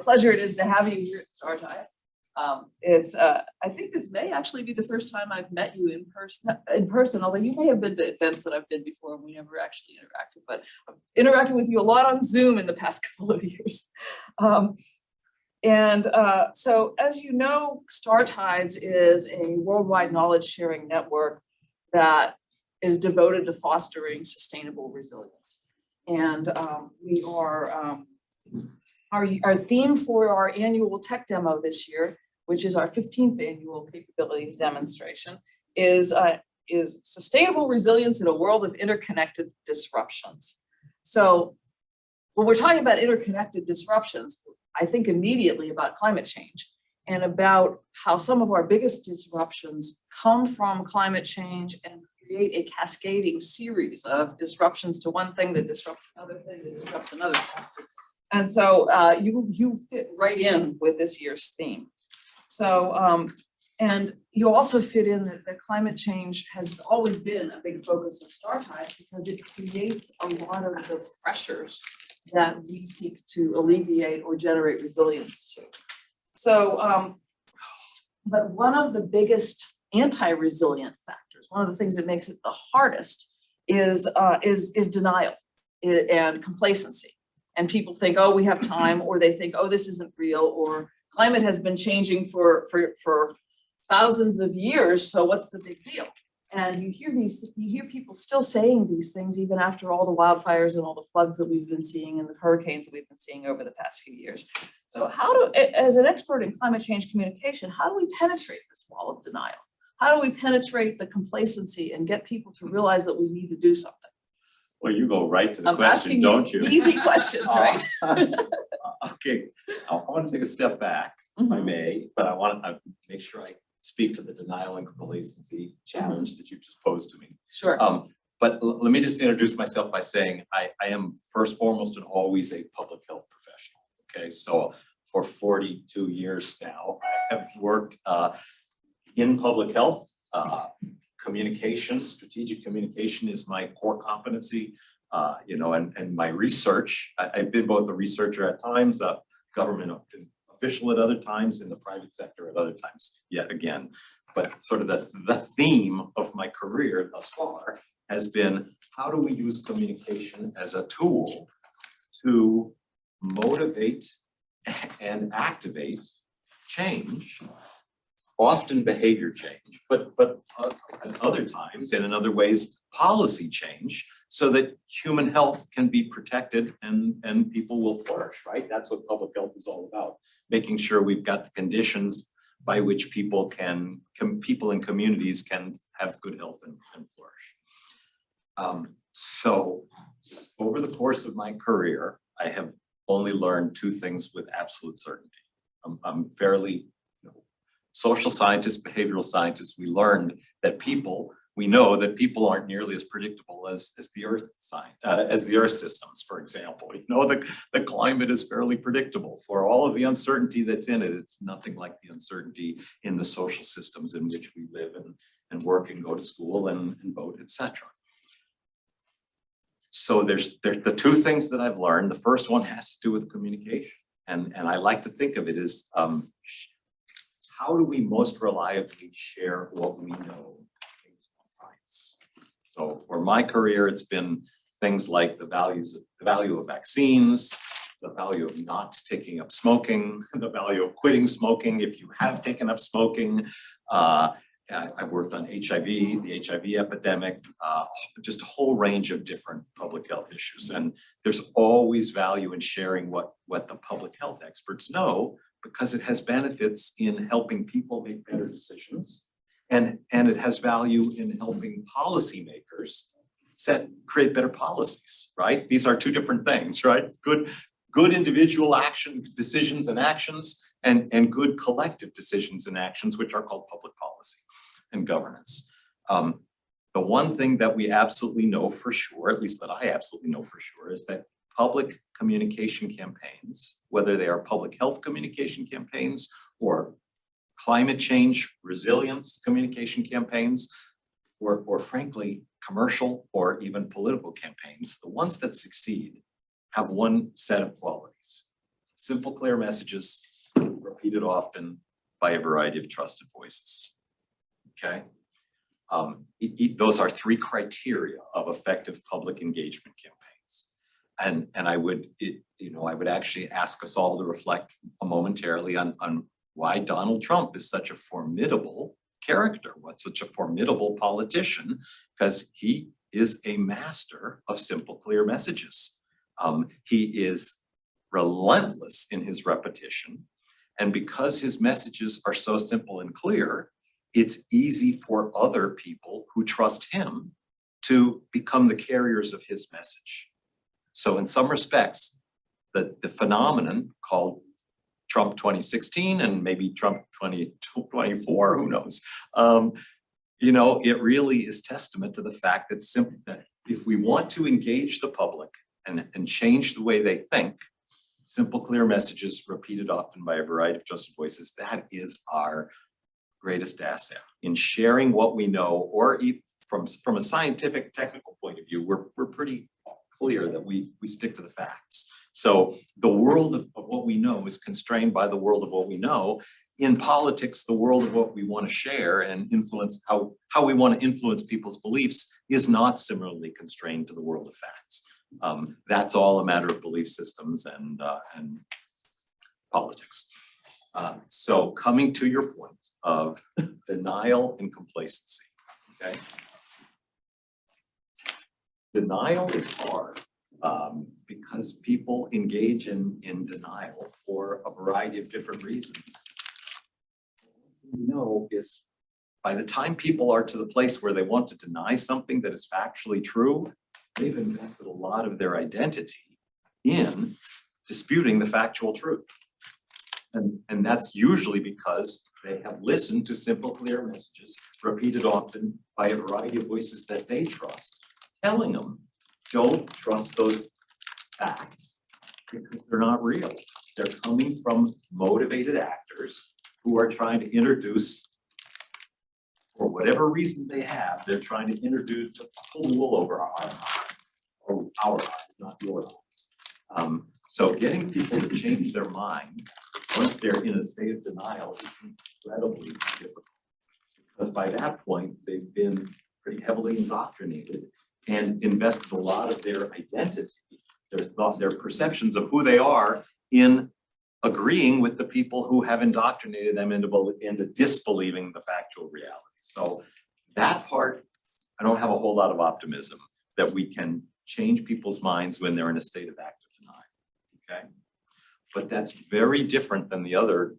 pleasure it is to have you here at Star Tides. I think this may actually be the first time I've met you in person, although you may have been to events that I've been before and we never actually interacted, but I've interacted with you a lot on Zoom in the past couple of years. So as you know, Star Tides is a worldwide knowledge sharing network that is devoted to fostering sustainable resilience. And our theme for our annual tech demo this year, which is our 15th annual capabilities demonstration, is sustainable resilience in a world of interconnected disruptions. So when we're talking about interconnected disruptions, I think immediately about climate change and about how some of our biggest disruptions come from climate change and create a cascading series of disruptions to one thing that disrupts another thing that disrupts another thing. And so you fit right in with this year's theme. So, and you also fit in that climate change has always been a big focus of Star Tides because it creates a lot of the pressures that we seek to alleviate or generate resilience to. So, but one of the biggest anti-resilient factors, one of the things that makes it the hardest is denial and complacency. And people think, oh, we have time, or they think, oh, this isn't real, or climate has been changing for thousands of years, so what's the big deal? And you hear people still saying these things even after all the wildfires and all the floods that we've been seeing and the hurricanes that we've been seeing over the past few years. So as an expert in climate change communication, how do we penetrate this wall of denial? How do we penetrate the complacency and get people to realize that we need to do something? Well, you go right to the question, don't you? Easy questions, right? Okay, I want to take a step back, if I may, but I want to make sure I speak to the denial and complacency challenge that you just posed to me. Sure. But let me just introduce myself by saying I am first, foremost, and always a public health professional. Okay, so for 42 years now, I have worked in public health. Communication, strategic communication is my core competency, and my research. I've been both a researcher at times, a government official at other times, in the private sector at other times, yet again. But sort of the theme of my career thus far has been, how do we use communication as a tool to motivate and activate change? Often behavior change, but at other times and in other ways, policy change, so that human health can be protected and people will flourish, right? That's what public health is all about, making sure we've got the conditions by which people and communities can have good health and flourish. So over the course of my career, I have only learned two things with absolute certainty. I'm fairly social scientists, behavioral scientists. We learned that we know that people aren't nearly as predictable as the Earth systems, for example. The climate is fairly predictable. For all of the uncertainty that's in it, it's nothing like the uncertainty in the social systems in which we live and work and go to school and vote, etc. So there's the two things that I've learned. The first one has to do with communication. And I like to think of it as how do we most reliably share what we know based on science? So for my career, it's been things like the value of vaccines, the value of not taking up smoking, the value of quitting smoking if you have taken up smoking. I've worked on HIV, the HIV epidemic, just a whole range of different public health issues. And there's always value in sharing what the public health experts know, because it has benefits in helping people make better decisions. And it has value in helping policymakers create better policies, right? These are two different things, right? Good individual action, decisions and actions, and good collective decisions and actions, which are called public policy and governance. The one thing that we absolutely know for sure, at least that I absolutely know for sure, is that public communication campaigns, whether they are public health communication campaigns or climate change resilience communication campaigns, or frankly, commercial or even political campaigns, the ones that succeed have one set of qualities: simple, clear messages repeated often by a variety of trusted voices. Okay? Those are three criteria of effective public engagement campaigns. And I would, I would actually ask us all to reflect momentarily on why Donald Trump is such a formidable character, what's such a formidable politician, because he is a master of simple, clear messages. He is relentless in his repetition. And because his messages are so simple and clear, it's easy for other people who trust him to become the carriers of his message. So in some respects, the phenomenon called Trump 2016 and maybe Trump 2024, who knows? It really is testament to the fact that if we want to engage the public and change the way they think, simple, clear messages repeated often by a variety of trusted voices, that is our greatest asset in sharing what we know, or from a scientific, technical point of view, we're pretty clear that we stick to the facts. So the world of what we know is constrained by the world of what we know. In politics, the world of what we want to share and influence, how we want to influence people's beliefs, is not similarly constrained to the world of facts. That's all a matter of belief systems and politics. So coming to your point of denial and complacency, okay? Denial is hard because people engage in denial for a variety of different reasons. What we know is by the time people are to the place where they want to deny something that is factually true, they've invested a lot of their identity in disputing the factual truth. And that's usually because they have listened to simple, clear messages repeated often by a variety of voices that they trust, telling them, don't trust those facts because they're not real. They're coming from motivated actors who are trying to introduce, for whatever reason they have, they're trying to introduce, to pull the wool over our eyes, or our eyes, not your eyes. So getting people to change their mind once they're in a state of denial is incredibly difficult, because by that point, they've been pretty heavily indoctrinated and invested a lot of their identity, their perceptions of who they are, in agreeing with the people who have indoctrinated them into disbelieving the factual reality. So that part, I don't have a whole lot of optimism that we can change people's minds when they're in a state of active denial, okay? But that's very different than the other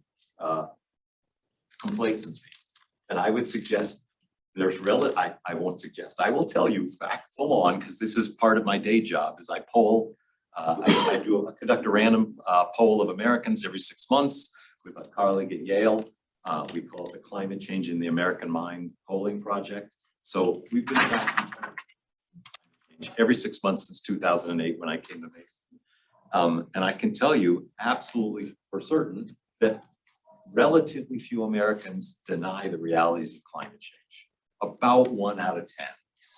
complacency. And I would suggest I won't suggest, I will tell you fact full on, because this is part of my day job, is I poll, I conduct a random poll of Americans every 6 months with a colleague at Yale. We call it the Climate Change in the American Mind polling project. So we've been tracking every 6 months since 2008 when I came to Mason. And I can tell you absolutely for certain that relatively few Americans deny the realities of climate change. About 1 out of 10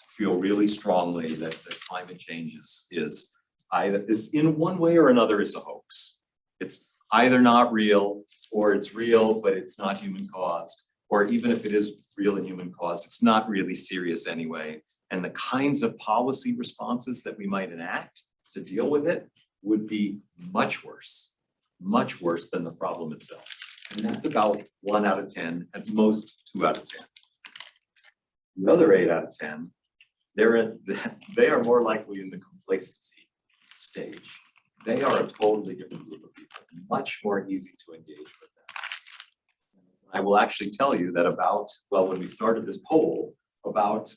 feel really strongly that climate change is either in one way or another is a hoax. It's either not real, or it's real, but it's not human caused. Or even if it is real and human caused, it's not really serious anyway. And the kinds of policy responses that we might enact to deal with it would be much worse than the problem itself. And that's about 1 out of 10, at most 2 out of 10. The other 8 out of 10, they are more likely in the complacency stage. They are a totally different group of people, much more easy to engage with them. I will actually tell you that when we started this poll, about,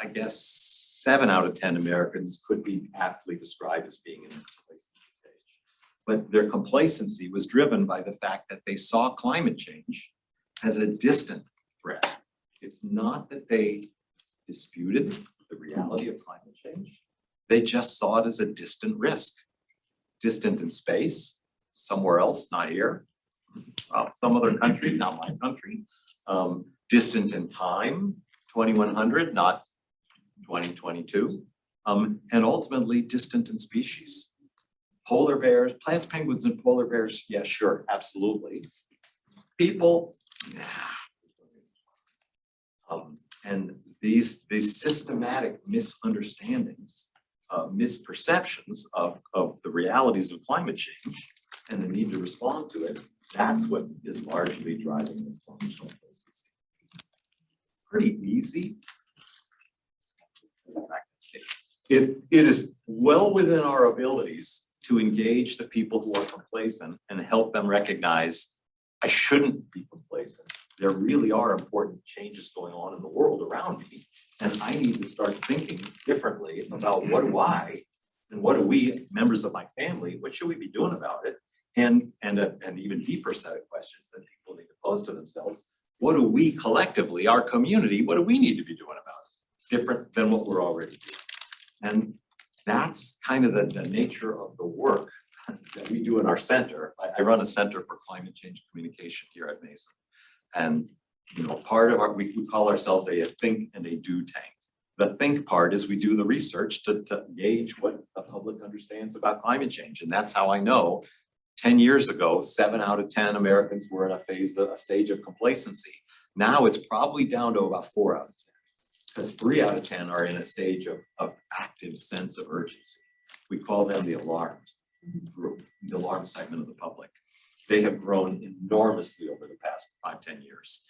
I guess, 7 out of 10 Americans could be aptly described as being in the complacency stage. But their complacency was driven by the fact that they saw climate change as a distant threat. It's not that they disputed the reality of climate change. They just saw it as a distant risk. Distant in space, somewhere else, not here. Some other country, not my country. Distant in time, 2100, not 2022. And ultimately distant in species. Polar bears, plants, penguins, and polar bears, yeah, sure, absolutely. People, and these systematic misunderstandings, misperceptions of the realities of climate change and the need to respond to it, that's what is largely driving the functional complacency. Pretty easy. It is well within our abilities to engage the people who are complacent and help them recognize I shouldn't be complacent. There really are important changes going on in the world around me, and I need to start thinking differently about what do I and what do we, members of my family, what should we be doing about it? And an even deeper set of questions that people need to pose to themselves. What do we collectively, our community, what do we need to be doing about it? Different than what we're already doing. And that's kind of the nature of the work that we do in our center. I run a center for climate change communication here at Mason. And part of we call ourselves a think and a do tank. The think part is we do the research to gauge what the public understands about climate change. And that's how I know 10 years ago, 7 out of 10 Americans were in a stage of complacency. Now it's probably down to about 4 out of 10, because 3 out of 10 are in a stage of active sense of urgency. We call them the alarmed group, the alarm segment of the public. They have grown enormously over the past 5-10 years.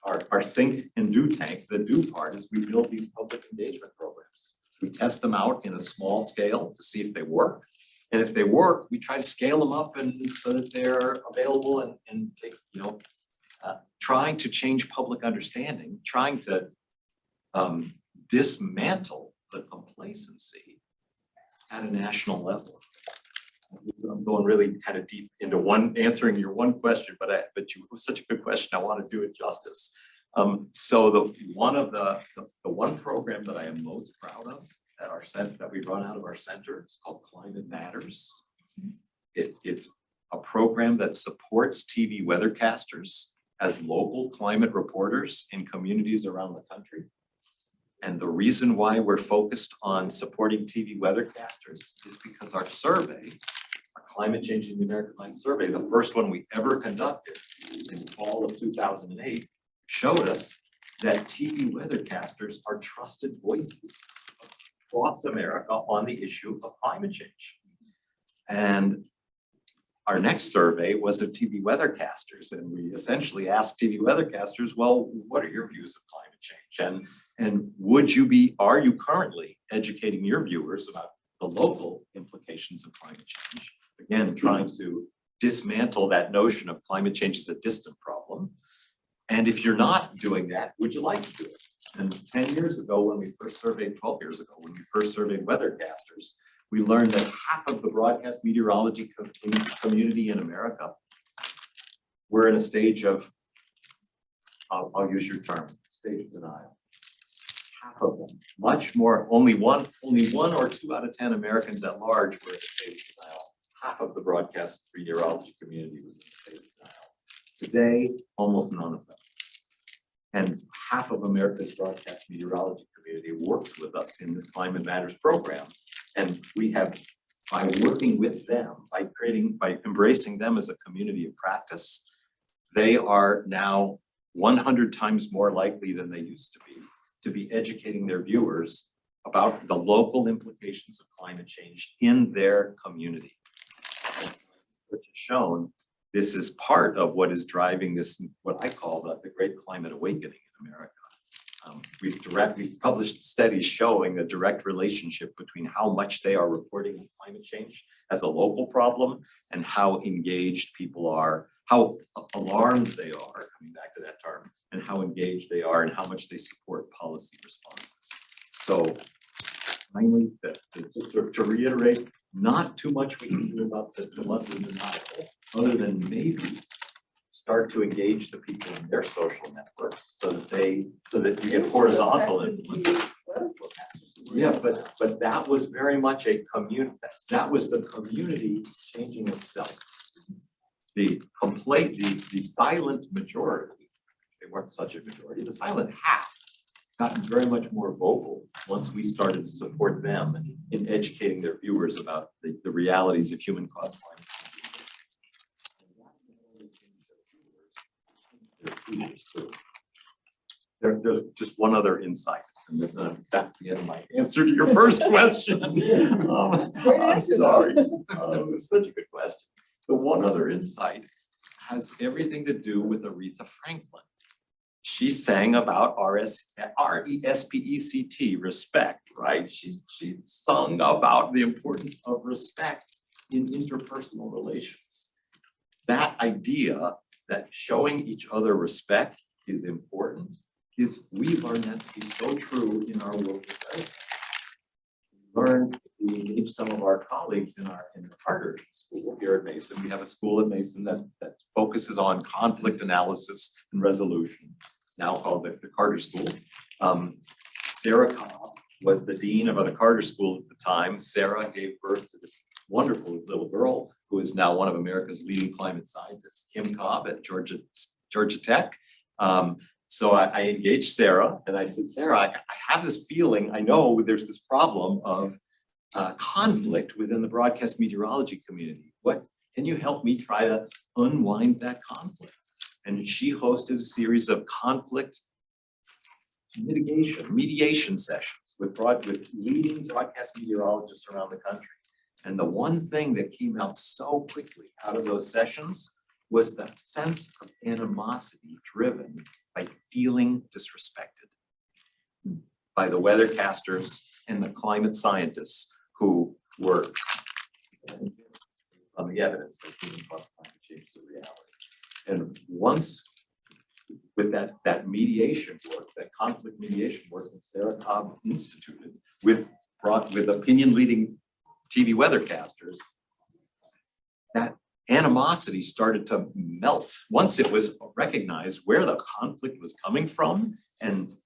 Our think and do tank, the do part is we build these public engagement programs. We test them out in a small scale to see if they work. And if they work, we try to scale them up and so that they're available and take, trying to change public understanding, trying to dismantle the complacency at a national level. I'm going really kind of deep into answering your one question, but it was such a good question. I want to do it justice. So the one program that I am most proud of at our center that we run out of our center is called Climate Matters. It's a program that supports TV weathercasters as local climate reporters in communities around the country. And the reason why we're focused on supporting TV weathercasters is because our survey, our Climate Change in the American Land survey, the first one we ever conducted in the fall of 2008, showed us that TV weathercasters are trusted voices across America on the issue of climate change. And our next survey was of TV weathercasters, and we essentially asked TV weathercasters, well, what are your views of climate change? And are you currently educating your viewers about the local implications of climate change? Again, trying to dismantle that notion of climate change as a distant problem. And if you're not doing that, would you like to do it? And 10 years ago, when we first surveyed, 12 years ago, when we first surveyed weathercasters, we learned that half of the broadcast meteorology community in America were in a stage of, I'll use your term, stage of denial. Half of them, much more, only one or 2 out of 10 Americans at large were in a stage of denial. Half of the broadcast meteorology community was in a stage of denial. Today, almost none of them. And half of America's broadcast meteorology community works with us in this Climate Matters program. And we have, by working with them, by embracing them as a community of practice, they are now 100 times more likely than they used to be educating their viewers about the local implications of climate change in their community. Which has shown this is part of what is driving this, what I call the Great Climate Awakening in America. We've published studies showing a direct relationship between how much they are reporting on climate change as a local problem and how engaged people are, how alarmed they are, coming back to that term, and how engaged they are and how much they support policy responses. So finally, to reiterate, not too much we can do about the London denial, other than maybe start to engage the people in their social networks so that you get horizontal influence. Yeah, but that was very much a community. That was the community changing itself. The silent majority, they weren't such a majority, the silent half gotten very much more vocal once we started to support them in educating their viewers about the realities of human-caused climate change. There's just one other insight, and then that's the end of my answer to your first question. I'm sorry. It was such a good question. The one other insight has everything to do with Aretha Franklin. She sang about R-E-S-P-E-C-T, respect, right? She sung about the importance of respect in interpersonal relations. That idea that showing each other respect is important is we learned that to be so true in our work with others. We learned, we engage some of our colleagues in the Carter School here at Mason. We have a school at Mason that focuses on conflict analysis and resolution. It's now called the Carter School. Sarah Cobb was the dean of the Carter School at the time. Sarah gave birth to this wonderful little girl who is now one of America's leading climate scientists, Kim Cobb at Georgia Tech. So I engaged Sarah and I said, Sarah, I have this feeling, I know there's this problem of conflict within the broadcast meteorology community. What can you help me try to unwind that conflict? And she hosted a series of conflict mediation sessions with leading broadcast meteorologists around the country. And the one thing that came out so quickly out of those sessions was the sense of animosity driven by feeling disrespected by the weathercasters and the climate scientists who were on the evidence that human-caused climate change is a reality. And once with that mediation work, that conflict mediation work that Sarah Cobb instituted with opinion leading TV weathercasters, that animosity started to melt once it was recognized where the conflict was coming from, and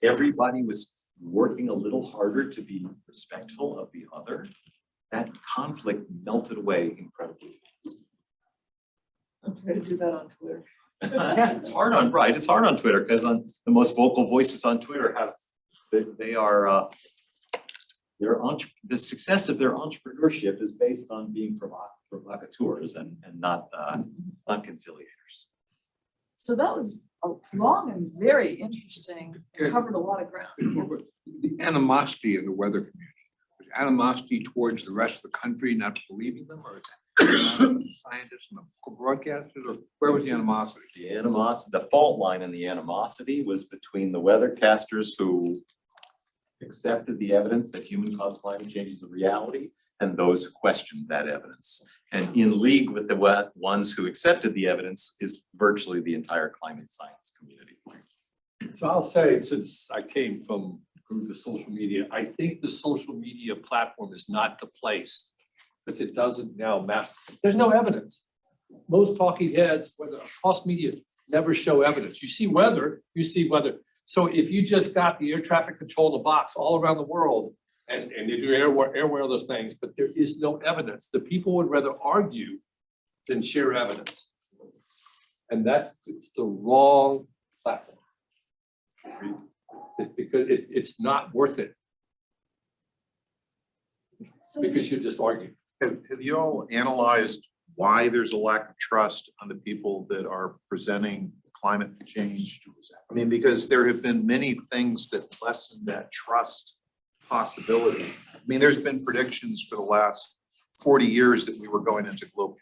everybody was working a little harder to be respectful of the other. That conflict melted away incredibly fast. I'm trying to do that on Twitter. It's hard on Twitter because the most vocal voices on Twitter the success of their entrepreneurship is based on being provocateurs and not conciliators. So that was a long and very interesting, covered a lot of ground. The animosity in the weather community, was animosity towards the rest of the country not believing them, or scientists and the broadcasters, or where was the animosity? The fault line in the animosity was between the weathercasters who accepted the evidence that human-caused climate change is a reality and those who questioned that evidence. And in league with the ones who accepted the evidence is virtually the entire climate science community. So I'll say, since I came from the social media, I think the social media platform is not the place, because it doesn't now matter. There's no evidence. Most talking heads, whether across media, never show evidence. You see weather. So if you just got the air traffic control in the box all around the world, and you do air wireless things, but there is no evidence. The people would rather argue than share evidence. And it's the wrong platform. Because it's not worth it. Because you just argue. Have you all analyzed why there's a lack of trust on the people that are presenting climate change? I mean, because there have been many things that lessen that trust possibility. I mean, there's been predictions for the last 40 years that we were going into global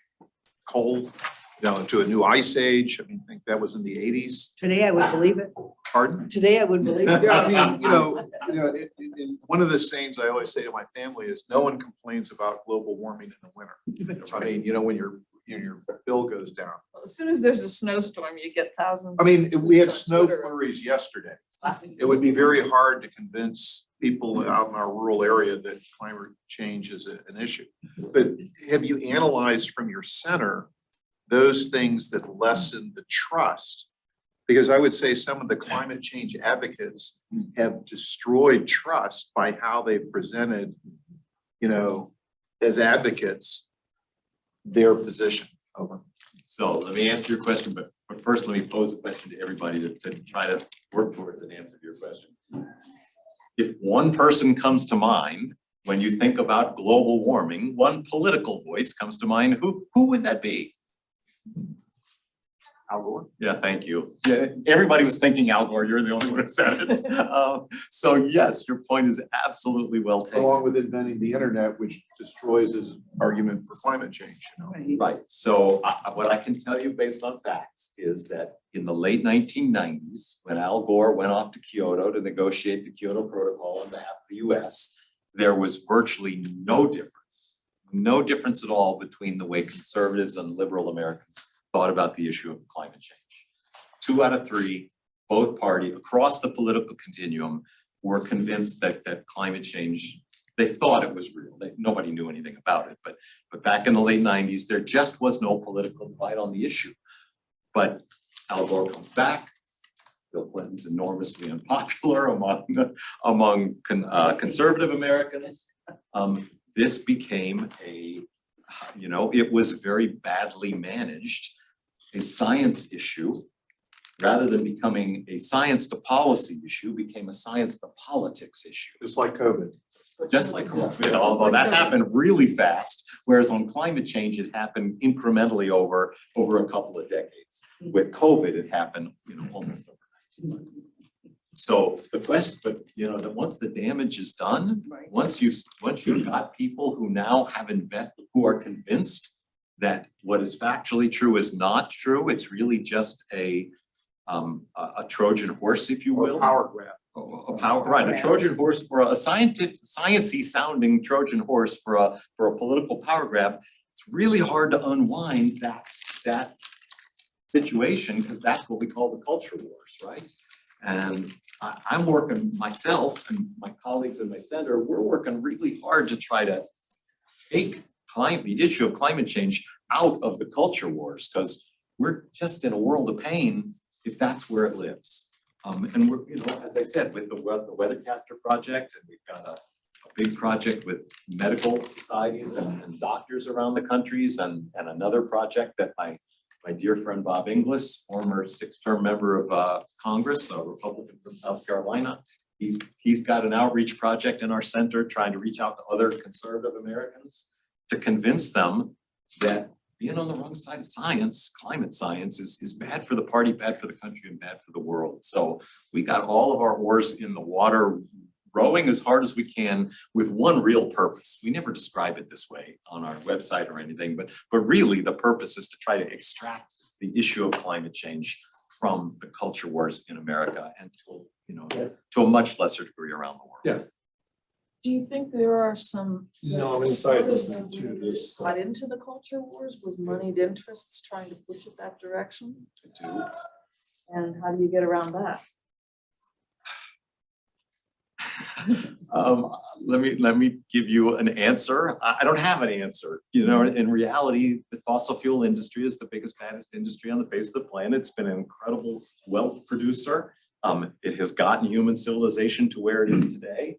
cold, into a new ice age. I mean, I think that was in the 80s. Today I would believe it. Pardon? Today I would believe it. Yeah, I mean, one of the sayings I always say to my family is no one complains about global warming in the winter. That's I mean, when your bill goes down. Well, as soon as there's a snowstorm, you get thousands. I mean, we had on snow Twitter. flurries yesterday. It would be very hard to convince people out in our rural area that climate change is an issue. But have you analyzed from your center those things that lessen the trust? Because I would say some of the climate change advocates have destroyed trust by how they've presented, as advocates, their position. Over. So let me answer your question, but But first, let me pose a question to everybody to try to work towards an answer to your question. If one person comes to mind when you think about global warming, one political voice comes to mind, who would that be? Al Gore? Yeah, thank you. Yeah, everybody was thinking Al Gore, you're the only one who said it. So yes, your point is absolutely well taken. Along with inventing the internet, which destroys his argument for climate change, you know? Right, so what I can tell you based on facts is that in the late 1990s, when Al Gore went off to Kyoto to negotiate the Kyoto Protocol on behalf of the US, there was virtually no difference at all between the way conservatives and liberal Americans thought about the issue of climate change. 2 out of 3, both parties across the political continuum were convinced that climate change, they thought it was real. Nobody knew anything about it, but back in the late 90s, there just was no political divide on the issue. But Al Gore comes back. Bill Clinton's enormously unpopular among conservative Americans. This became it was very badly managed. A science issue, rather than becoming a science to policy issue, became a science to politics issue. Just like COVID. Just like COVID, although that happened really fast, whereas on climate change, it happened incrementally over a couple of decades. With COVID, it happened, almost overnight. So the question, but that once the damage is done, once you've got people who now have invested, who are convinced that what is factually true is not true, it's really just a Trojan horse, if you will. Power grab. A Trojan horse for a sciencey sounding Trojan horse for a political power grab. It's really hard to unwind that situation, because that's what we call the culture wars, right? And I'm working, myself and my colleagues in my center, we're working really hard to try to take the issue of climate change out of the culture wars, because we're just in a world of pain if that's where it lives. And we're, as I said, with the Weathercaster project, and we've got a big project with medical societies and doctors around the countries, and another project that my dear friend Bob Inglis, former 6-term member of Congress, a Republican from South Carolina, he's got an outreach project in our center trying to reach out to other conservative Americans to convince them that being on the wrong side of science, climate science, is bad for the party, bad for the country, and bad for the world. So we got all of our oars in the water, rowing as hard as we can with one real purpose. We never describe it this way on our website or anything, but really the purpose is to try to extract the issue of climate change from the culture wars in America and to a much lesser degree around the world. Yes. Do you think there are some? No, I'm inside listening to this. Got into the culture wars, was moneyed interests trying to push it that direction? I do. And how do you get around that? Let me give you an answer. I don't have an answer. In reality, the fossil fuel industry is the biggest, baddest industry on the face of the planet. It's been an incredible wealth producer. It has gotten human civilization to where it is today.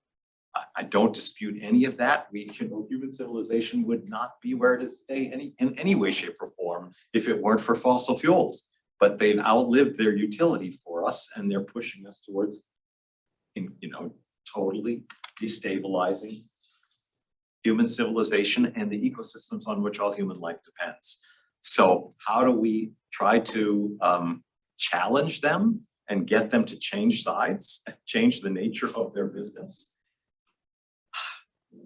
I don't dispute any of that. Human civilization would not be where it is today in any way, shape, or form if it weren't for fossil fuels. But they've outlived their utility for us, and they're pushing us towards, totally destabilizing human civilization and the ecosystems on which all human life depends. So how do we try to challenge them and get them to change sides, change the nature of their business?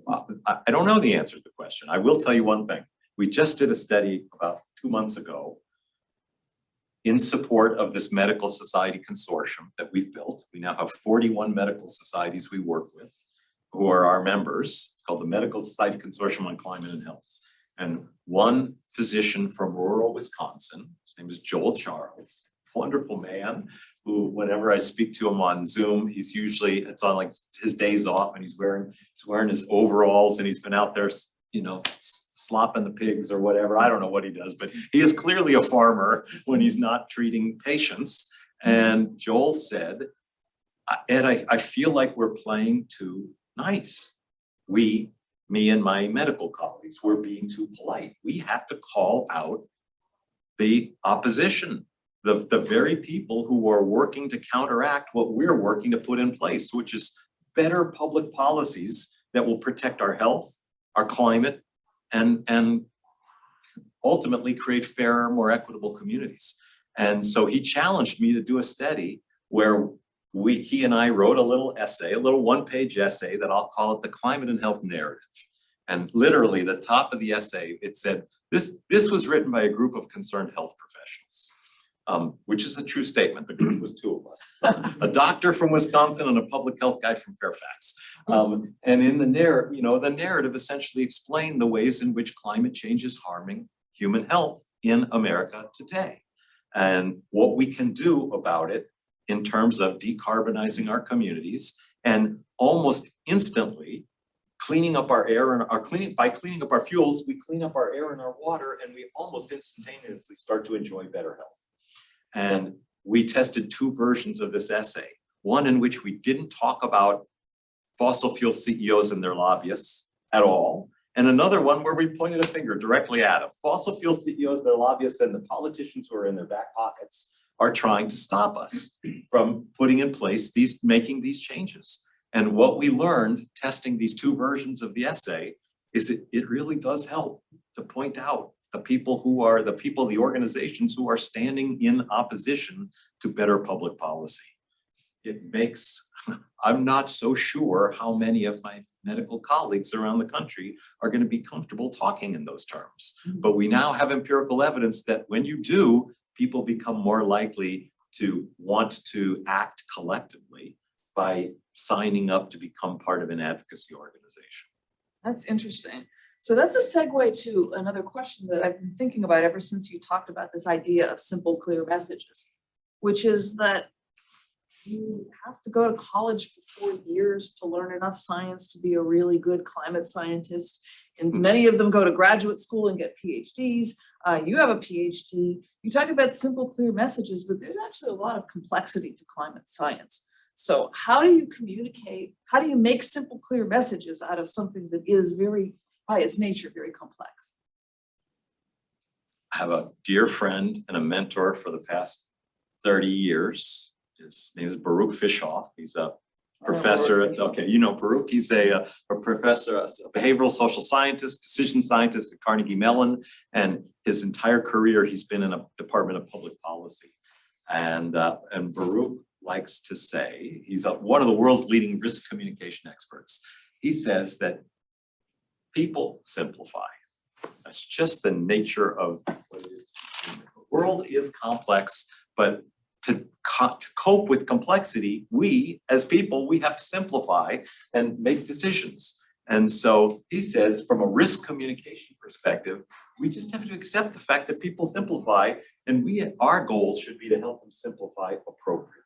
I don't know the answer to the question. I will tell you one thing. We just did a study about 2 months ago in support of this medical society consortium that we've built. We now have 41 medical societies we work with who are our members. It's called the Medical Society Consortium on Climate and Health. And one physician from rural Wisconsin, his name is Joel Charles, wonderful man, who whenever I speak to him on Zoom, it's on like his days off, and he's wearing his overalls, and he's been out there, slopping the pigs or whatever. I don't know what he does, but he is clearly a farmer when he's not treating patients. And Joel said, Ed, I feel like we're playing too nice. Me and my medical colleagues, we're being too polite. We have to call out the opposition, the very people who are working to counteract what we're working to put in place, which is better public policies that will protect our health, our climate, and ultimately create fairer, more equitable communities. And so he challenged me to do a study where he and I wrote a little essay, a little one-page essay that I'll call it the Climate and Health Narrative. And literally the top of the essay, it said, this was written by a group of concerned health professionals, which is a true statement. The group was two of us, a doctor from Wisconsin and a public health guy from Fairfax. And in the narrative, the narrative essentially explained the ways in which climate change is harming human health in America today, and what we can do about it in terms of decarbonizing our communities and almost instantly cleaning up our air and by cleaning up our fuels, we clean up our air and our water, and we almost instantaneously start to enjoy better health. And we tested two versions of this essay, one in which we didn't talk about fossil fuel CEOs and their lobbyists at all, and another one where we pointed a finger directly at them. Fossil fuel CEOs, their lobbyists, and the politicians who are in their back pockets are trying to stop us from putting in place making these changes. And what we learned testing these two versions of the essay is it really does help to point out the organizations who are standing in opposition to better public policy. I'm not so sure how many of my medical colleagues around the country are going to be comfortable talking in those terms. But we now have empirical evidence that when you do, people become more likely to want to act collectively by signing up to become part of an advocacy organization. That's interesting. So that's a segue to another question that I've been thinking about ever since you talked about this idea of simple, clear messages, which is that you have to go to college for 4 years to learn enough science to be a really good climate scientist. And many of them go to graduate school and get PhDs. You have a PhD. You talk about simple, clear messages, but there's actually a lot of complexity to climate science. So how do you communicate? How do you make simple, clear messages out of something that is by its nature, very complex? I have a dear friend and a mentor for the past 30 years. His name is Baruch Fishoff. He's a professor. Okay, you know Baruch. He's a professor, a behavioral social scientist, decision scientist at Carnegie Mellon, and his entire career he's been in a Department of Public Policy. And Baruch likes to say, he's one of the world's leading risk communication experts. He says that people simplify. That's just the nature of what it is. The world is complex, but to cope with complexity, we as people, we have to simplify and make decisions. And so he says, from a risk communication perspective, we just have to accept the fact that people simplify, and our goal should be to help them simplify appropriately.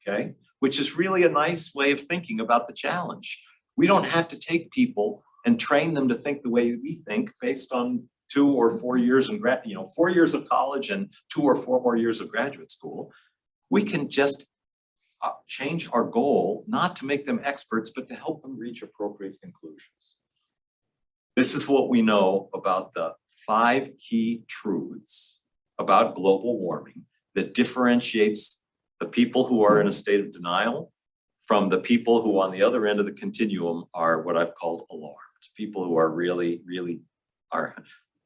Okay, which is really a nice way of thinking about the challenge. We don't have to take people and train them to think the way we think based on 2 or 4 years in 4 years of college and 2 or 4 more years of graduate school. We can just change our goal, not to make them experts, but to help them reach appropriate conclusions. This is what we know about the 5 key truths about global warming that differentiates the people who are in a state of denial from the people who on the other end of the continuum are what I've called alarmed, people who are really are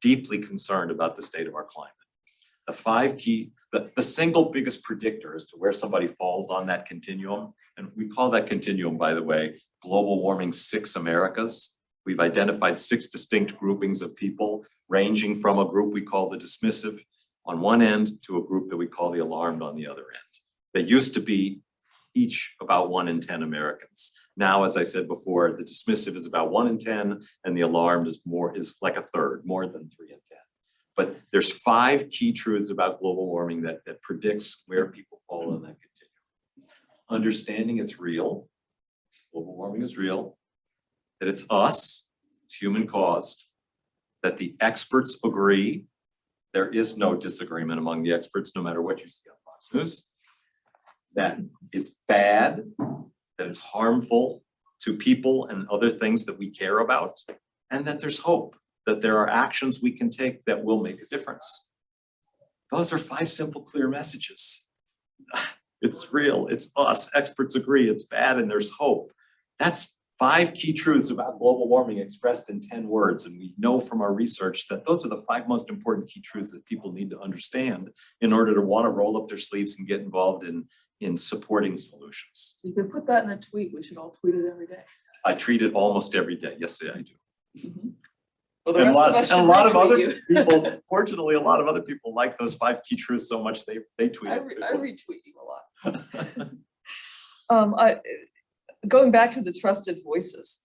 deeply concerned about the state of our climate. The 5 key, the single biggest predictor as to where somebody falls on that continuum, and we call that continuum, by the way, global warming 6 Americas. We've identified 6 distinct groupings of people, ranging from a group we call the dismissive on one end to a group that we call the alarmed on the other end. They used to be each about 1 in 10 Americans. Now, as I said before, the dismissive is about 1 in 10, and the alarmed is like a third, more than 3 in 10. But there's 5 key truths about global warming that predicts where people fall in that continuum. Understanding it's real, global warming is real, that it's us, it's human caused, that the experts agree, there is no disagreement among the experts, no matter what you see on Fox News, that it's bad, that it's harmful to people and other things that we care about, and that there's hope, that there are actions we can take that will make a difference. Those are 5 simple, clear messages. It's real, it's us, experts agree, it's bad, and there's hope. That's 5 key truths about global warming expressed in 10 words. And we know from our research that those are the 5 most important key truths that people need to understand in order to want to roll up their sleeves and get involved in supporting solutions. So you can put that in a tweet. We should all tweet it every day. I treat it almost every day. Yes, I do. Mhm. Well, the And rest of us should a lot of retweet other you. people, fortunately, a lot of other people like those 5 key truths so much they tweet I it too. retweet you a lot. Going back to the trusted voices,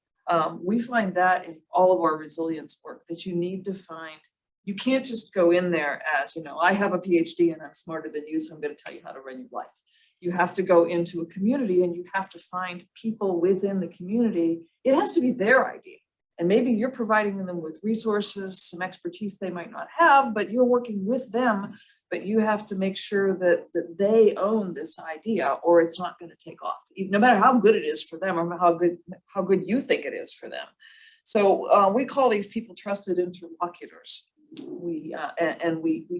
we find that in all of our resilience work, that you need to find, you can't just go in there as, I have a PhD and I'm smarter than you, so I'm going to tell you how to run your life. You have to go into a community and you have to find people within the community. It has to be their idea. And maybe you're providing them with resources, some expertise they might not have, but you're working with them. But you have to make sure that they own this idea, or it's not going to take off, no matter how good it is for them or how good you think it is for them. So we call these people trusted interlocutors. We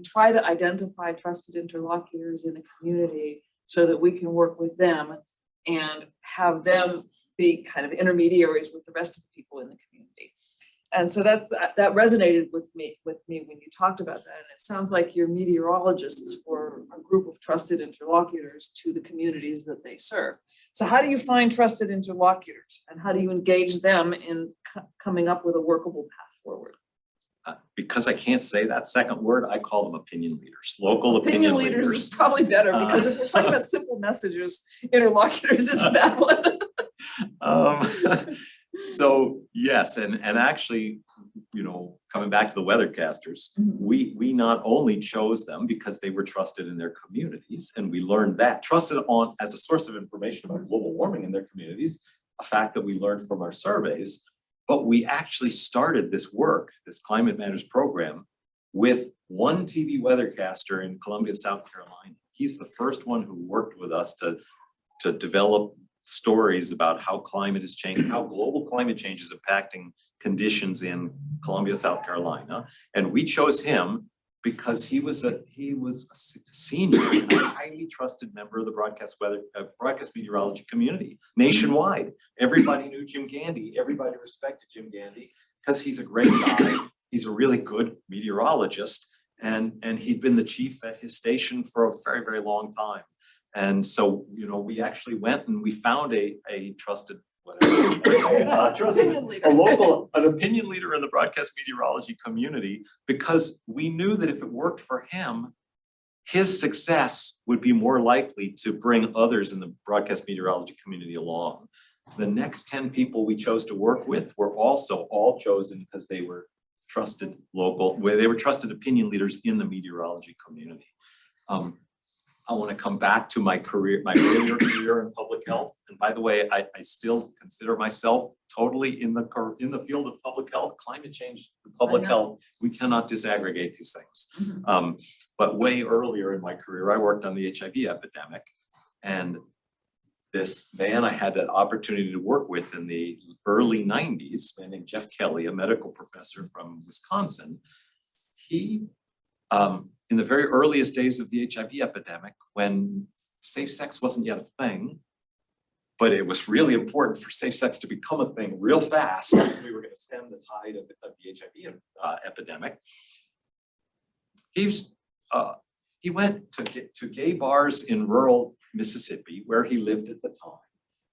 try to identify trusted interlocutors in a community so that we can work with them and have them be kind of intermediaries with the rest of the people in the community. And so that resonated with me when you talked about that. And it sounds like your meteorologists were a group of trusted interlocutors to the communities that they serve. So how do you find trusted interlocutors, and how do you engage them in coming up with a workable path forward? Because I can't say that second word, I call them opinion leaders, local opinion Opinion leaders is leaders. probably better, because if we're talking about simple messages, interlocutors is a bad one. So yes, and actually, coming back to the weathercasters, we not only chose them because they were trusted in their communities, and we learned that trusted on as a source of information about global warming in their communities, a fact that we learned from our surveys, but we actually started this work, this Climate Matters program, with one TV weathercaster in Columbia, South Carolina. He's the first one who worked with us to develop stories about how climate is changing, how global climate change is impacting conditions in Columbia, South Carolina. And we chose him because he was a senior and a highly trusted member of the broadcast meteorology community nationwide. Everybody knew Jim Gandy. Everybody respected Jim Gandy because he's a great guy. He's a really good meteorologist, and he'd been the chief at his station for a very, very long time. And so, we actually went and we found a trusted, an opinion leader in the broadcast meteorology community, because we knew that if it worked for him, his success would be more likely to bring others in the broadcast meteorology community along. The next 10 people we chose to work with were also all chosen because they were trusted opinion leaders in the meteorology community. I want to come back to my earlier career in public health. And by the way, I still consider myself totally in the field of public health, climate change, public health. We cannot disaggregate these things. But way earlier in my career, I worked on the HIV epidemic. And this man I had that opportunity to work with in the early 90s, a man named Jeff Kelly, a medical professor from Wisconsin, he, in the very earliest days of the HIV epidemic, when safe sex wasn't yet a thing, but it was really important for safe sex to become a thing real fast, we were going to stem the tide of the HIV epidemic. He went to gay bars in rural Mississippi, where he lived at the time,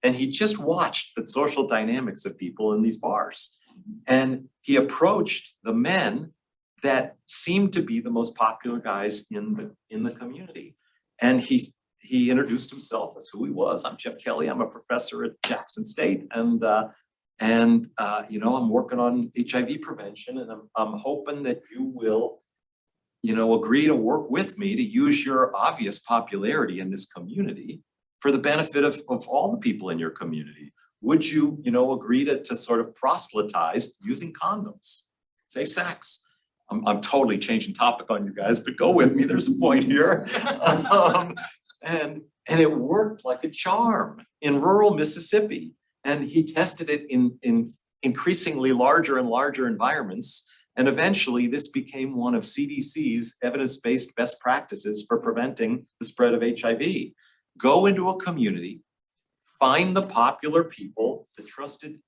and he just watched the social dynamics of people in these bars. And he approached the men that seemed to be the most popular guys in the community. And he introduced himself as who he was. I'm Jeff Kelly. I'm a professor at Jackson State, and I'm working on HIV prevention, and I'm hoping that you will, agree to work with me to use your obvious popularity in this community for the benefit of all the people in your community. Would you, agree to sort of proselytize using condoms, safe sex? I'm totally changing topic on you guys, but go with me. There's a point here. And it worked like a charm in rural Mississippi. And he tested it in increasingly larger and larger environments. And eventually this became one of CDC's evidence-based best practices for preventing the spread of HIV. Go into a community, find the popular people, the trusted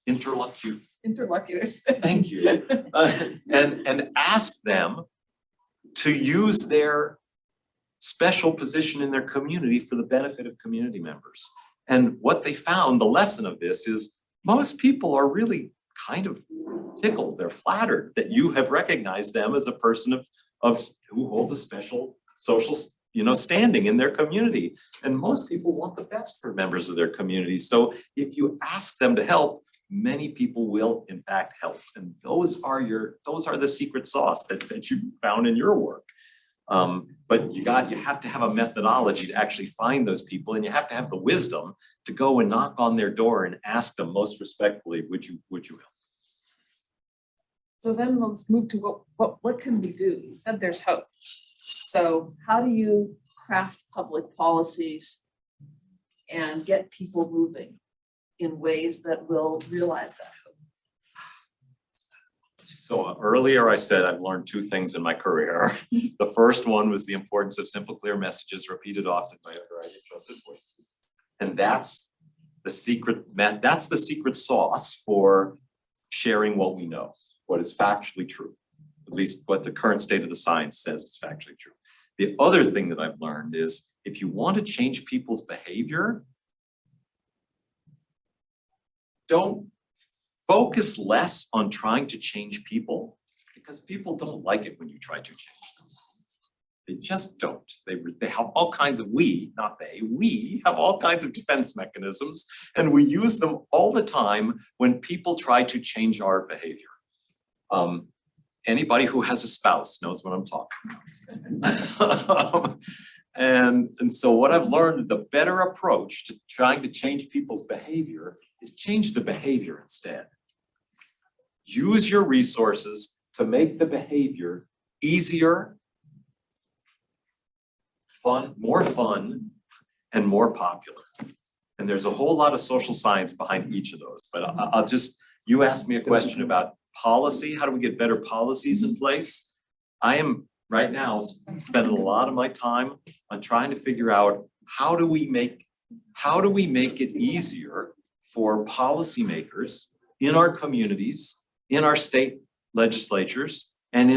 Interlocutors. thank you, and ask them to use their special position in their community for the benefit of community members. And what they found, the lesson of this is most people are really kind of tickled, they're flattered that you have recognized them as a person of who holds a special social standing in their community. And most people want the best for members of their community. So if you ask them to help, many people will in fact help. And those are the secret sauce that you found in your work. But you have to have a methodology to actually find those people, and you have to have the wisdom to go and knock on their door and ask them most respectfully, would you help? So then let's move to what can we do? You said there's hope. So how do you craft public policies and get people moving in ways that will realize that hope? So earlier I said I've learned two things in my career. The first one was the importance of simple, clear messages repeated often by a variety of trusted voices. And that's the secret sauce for sharing what we know, what is factually true, at least what the current state of the science says is factually true. The other thing that I've learned is if you want to change people's behavior, don't focus less on trying to change people, because people don't like it when you try to change them. They just don't. They have all kinds of, we have all kinds of defense mechanisms, and we use them all the time when people try to change our behavior. Anybody who has a spouse knows what I'm talking about. And so what I've learned, the better approach to trying to change people's behavior is change the behavior instead. Use your resources to make the behavior easier, more fun, and more popular. And there's a whole lot of social science behind each of those, but you asked me a question about policy. How do we get better policies in place? I am right now spending a lot of my time on trying to figure out how do we make it easier for policymakers in our communities, in our state legislatures, and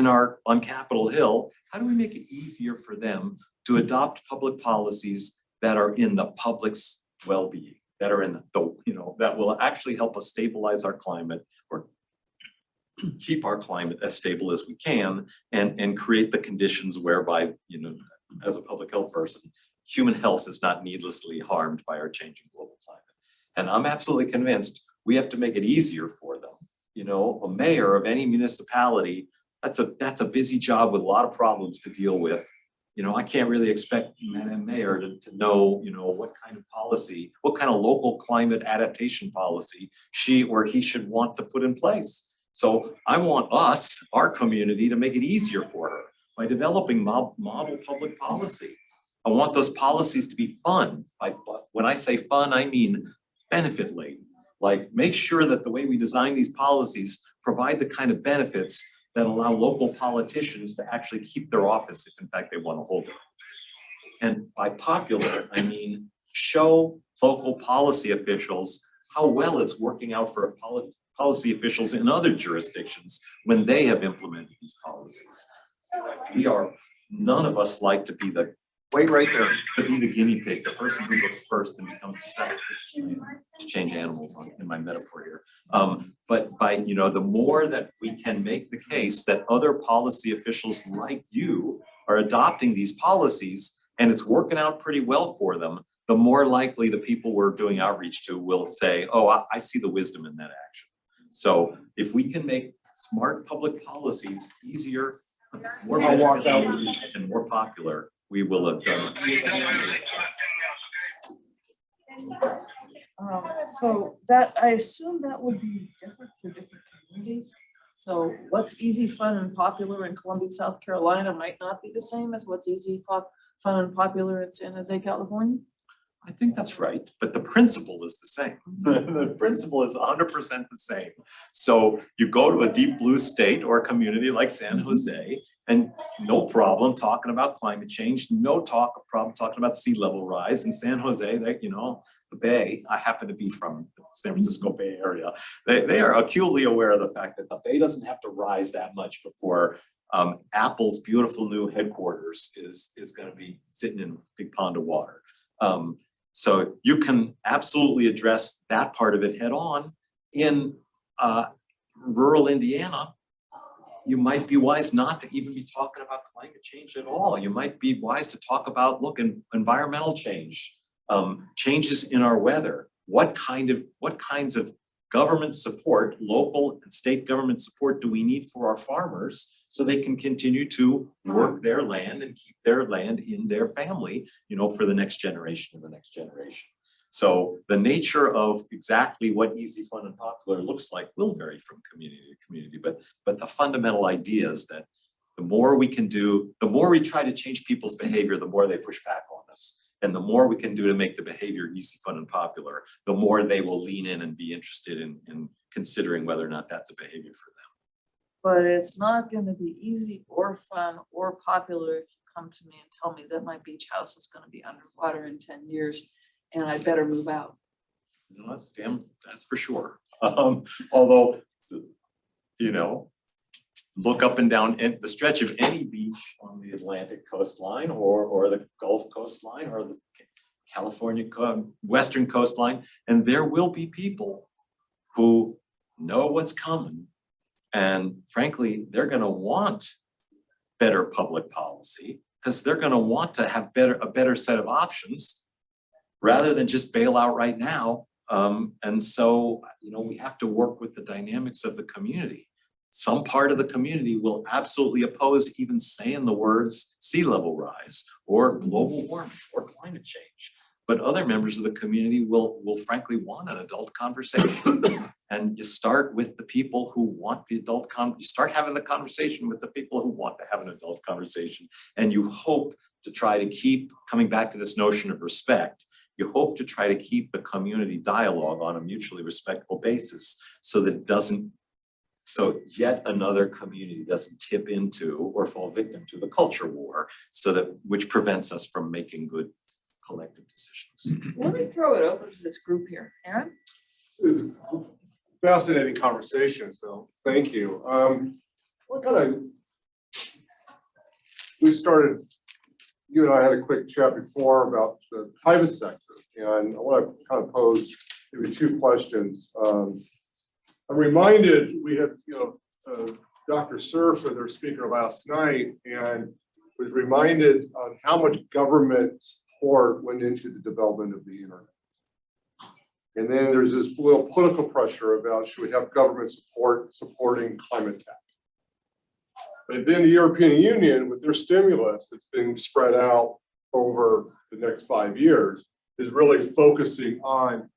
on Capitol Hill. How do we make it easier for them to adopt public policies that are in the public's well-being, that are in that will actually help us stabilize our climate, or keep our climate as stable as we can, and create the conditions whereby, as a public health person, human health is not needlessly harmed by our changing global climate. And I'm absolutely convinced we have to make it easier for them. A mayor of any municipality, that's a busy job with a lot of problems to deal with. I can't really expect Madam Mayor to know, what kind of policy, what kind of local climate adaptation policy she or he should want to put in place. So I want us, our community, to make it easier for her by developing model public policy. I want those policies to be fun. When I say fun, I mean benefit laden. Like, make sure that the way we design these policies provide the kind of benefits that allow local politicians to actually keep their office if in fact they want to hold it. And by popular, I mean show local policy officials how well it's working out for policy officials in other jurisdictions when they have implemented these policies. None of us like to be the Wait right there. guinea pig, the person who goes first and becomes the sacrificial lamb, to change animals in my metaphor here. But by, the more that we can make the case that other policy officials like you are adopting these policies and it's working out pretty well for them, the more likely the people we're doing outreach to will say, oh, I see the wisdom in that action. So if we can make smart public policies easier, more beneficial, and more popular, we will have done it. So that, I assume that would be different for different communities. So what's easy, fun, and popular in Columbia, South Carolina might not be the same as what's easy, fun, and popular in San Jose, California? I think that's right, but the principle is the same. The principle is 100% the same. So you go to a deep blue state or a community like San Jose, and no problem talking about climate change, no problem talking about sea level rise in San Jose. That, you know, the Bay. I happen to be from the San Francisco Bay Area. They are acutely aware of the fact that the Bay doesn't have to rise that much before Apple's beautiful new headquarters is going to be sitting in a big pond of water. So you can absolutely address that part of it head on. In rural Indiana, you might be wise not to even be talking about climate change at all. You might be wise to talk about, look, environmental change, changes in our weather. What kinds of government support, local and state government support, do we need for our farmers so they can continue to work their land and keep their land in their family, you know, for the next generation and the next generation. So the nature of exactly what easy, fun, and popular looks like will vary from community to community, but the fundamental idea is that the more we can do, the more we try to change people's behavior, the more they push back on us. And the more we can do to make the behavior easy, fun, and popular, the more they will lean in and be interested in considering whether or not that's a behavior for them. But it's not gonna be easy or fun or popular if you come to me and tell me that my beach house is gonna be underwater in 10 years and I better move out. You know, that's for sure. Although, you know, look up and down the stretch of any beach on the Atlantic coastline or the Gulf coastline or the California Western coastline, and there will be people who know what's coming. And frankly, they're going to want better public policy because they're going to want to have a better set of options rather than just bail out right now. And so, you know, we have to work with the dynamics of the community. Some part of the community will absolutely oppose even saying the words sea level rise or global warming or climate change. But other members of the community will frankly want an adult conversation. And you start with the people who want the adult you start having the conversation with the people who want to have an adult conversation. And you hope to try to keep coming back to this notion of respect. You hope to try to keep the community dialogue on a mutually respectful basis so that it doesn't, so yet another community doesn't tip into or fall victim to the culture war, so that which prevents us from making good collective decisions. Let me throw it open to this group here. Aaron? It's a fascinating conversation, so thank you. We started, you and I had a quick chat before about the private sector, and I want to kind of pose maybe two questions. I'm reminded, we had, Dr. Surf, their speaker last night, and was reminded on how much government support went into the development of the internet. And then there's this little political pressure about, should we have government support supporting climate tech? But then the European Union, with their stimulus that's being spread out over the next 5 years, is really focusing on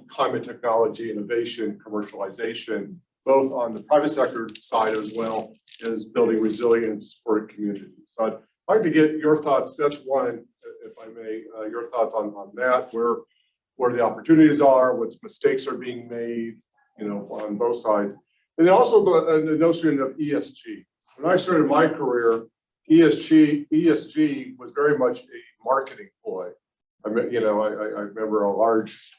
climate technology, innovation, commercialization, both on the private sector side as well as building resilience for communities. So I'd like to get your thoughts. That's one, if I may, your thoughts on that, where the opportunities are, what mistakes are being made, on both sides. And then also the notion of ESG. When I started my career, ESG was very much a marketing ploy. I remember a large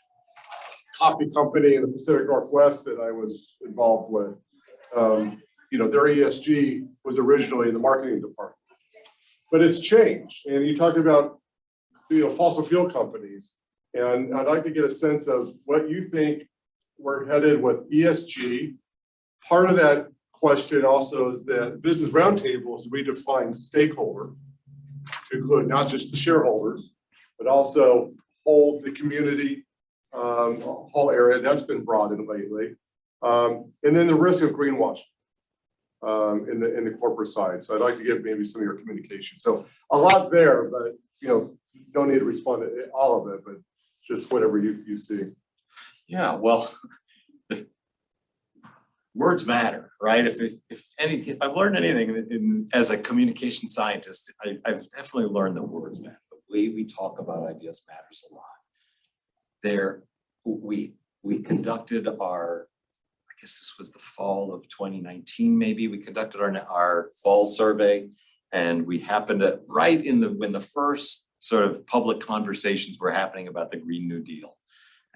coffee company in the Pacific Northwest that I was involved with. Their ESG was originally in the marketing department, but it's changed. And you talked about fossil fuel companies, and I'd like to get a sense of what you think we're headed with ESG. Part of that question also is that Business Roundtables redefine stakeholder to include not just the shareholders, but also the community, whole area that's been brought in lately, and then the risk of greenwashing in the corporate side. So I'd like to get maybe some of your communication. So a lot there, but don't need to respond to all of it, but just whatever you see. Yeah, well, words matter, right? If I've learned anything as a communication scientist, I've definitely learned that words matter. way we talk about ideas matters a lot. We conducted our, I guess this was the fall of 2019, maybe, we conducted our fall survey, and we happened to, right in when the first sort of public conversations were happening about the Green New Deal.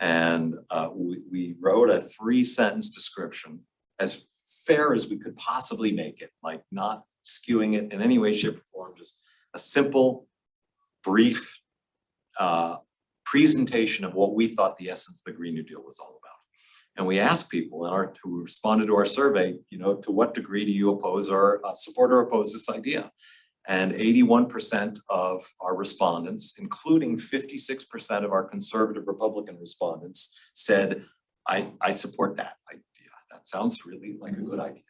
And we wrote a 3-sentence description, as fair as we could possibly make it, like not skewing it in any way, shape, or form, just a simple, brief presentation of what we thought the essence of the Green New Deal was all about. And we asked people who responded to our survey, to what degree do you oppose or support or oppose this idea? And 81% of our respondents, including 56% of our conservative Republican respondents, said, I support that idea. That sounds really like a good idea.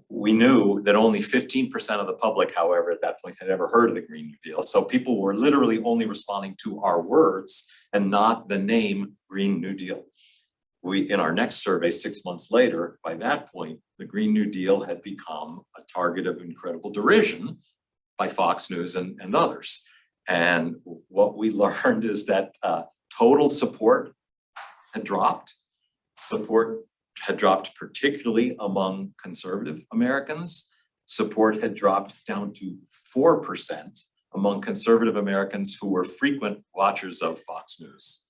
We knew that only 15% of the public, however, at that point had ever heard of the Green New Deal. So people were literally only responding to our words and not the name Green New Deal. In our next survey 6 months later, by that point, the Green New Deal had become a target of incredible derision by Fox News and others. And what we learned is that total support had dropped. Support had dropped particularly among conservative Americans. Support had dropped down to 4% among conservative Americans who were frequent watchers of Fox News.